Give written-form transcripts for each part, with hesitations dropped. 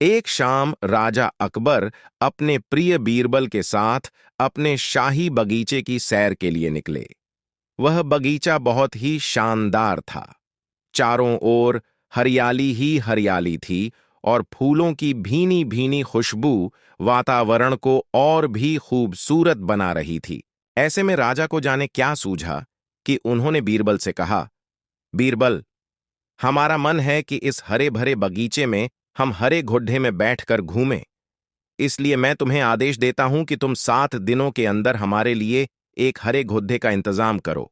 एक शाम राजा अकबर अपने प्रिय बीरबल के साथ अपने शाही बगीचे की सैर के लिए निकले। वह बगीचा बहुत ही शानदार था। चारों ओर हरियाली ही हरियाली थी और फूलों की भीनी भीनी खुशबू वातावरण को और भी खूबसूरत बना रही थी। ऐसे में राजा को जाने क्या सूझा कि उन्होंने बीरबल से कहा, बीरबल, हमारा मन है कि इस हरे भरे बगीचे में हम हरे घोड़े में बैठकर घूमें। इसलिए मैं तुम्हें आदेश देता हूं कि तुम 7 दिनों के अंदर हमारे लिए एक हरे घोड़े का इंतजाम करो।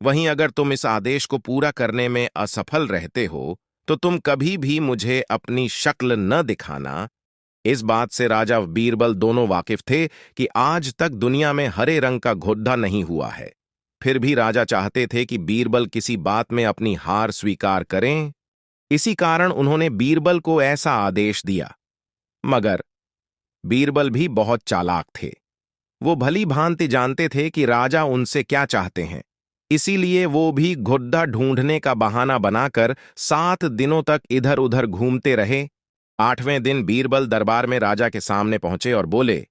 वहीं अगर तुम इस आदेश को पूरा करने में असफल रहते हो तो तुम कभी भी मुझे अपनी शक्ल न दिखाना। इस बात से राजा बीरबल दोनों वाकिफ थे कि आज तक दुनिया में हरे रंग का घोड़ा नहीं हुआ है। फिर भी राजा चाहते थे कि बीरबल किसी बात में अपनी हार स्वीकार करें। इसी कारण उन्होंने बीरबल को ऐसा आदेश दिया। मगर बीरबल भी बहुत चालाक थे। वो भली भांति जानते थे कि राजा उनसे क्या चाहते हैं। इसीलिए वो भी घोड़ा ढूंढने का बहाना बनाकर 7 दिनों तक इधर उधर घूमते रहे। 8वें दिन बीरबल दरबार में राजा के सामने पहुंचे और बोले,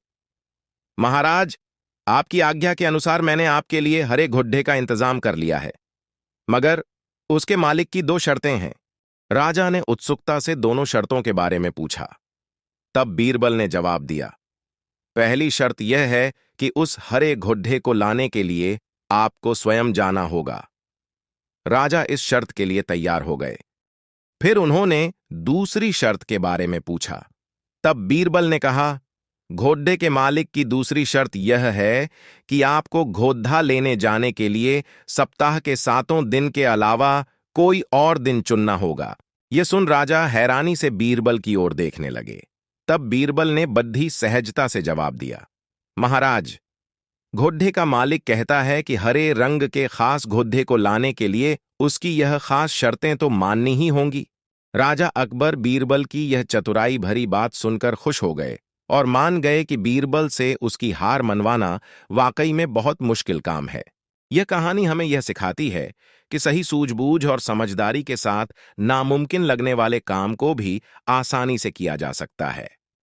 महाराज, आपकी आज्ञा के अनुसार मैंने आपके लिए हरे घोड़े का इंतजाम कर लिया है, मगर उसके मालिक की 2 शर्तें हैं। राजा ने उत्सुकता से दोनों शर्तों के बारे में पूछा। तब बीरबल ने जवाब दिया, पहली शर्त यह है कि उस हरे घोड़े को लाने के लिए आपको स्वयं जाना होगा। राजा इस शर्त के लिए तैयार हो गए। फिर उन्होंने दूसरी शर्त के बारे में पूछा। तब बीरबल ने कहा, घोड़े के मालिक की दूसरी शर्त यह है कि आपको घोड़ा लेने जाने के लिए सप्ताह के 7 दिन के अलावा कोई और दिन चुनना होगा। यह सुन राजा हैरानी से बीरबल की ओर देखने लगे। तब बीरबल ने बड़ी सहजता से जवाब दिया, महाराज, घोड़े का मालिक कहता है कि हरे रंग के खास घोड़े को लाने के लिए उसकी यह खास शर्तें तो माननी ही होंगी। राजा अकबर बीरबल की यह चतुराई भरी बात सुनकर खुश हो गए और मान गए कि बीरबल से उसकी हार मनवाना वाकई में बहुत मुश्किल काम है। यह कहानी हमें यह सिखाती है कि सही सूझबूझ और समझदारी के साथ नामुमकिन लगने वाले काम को भी आसानी से किया जा सकता है।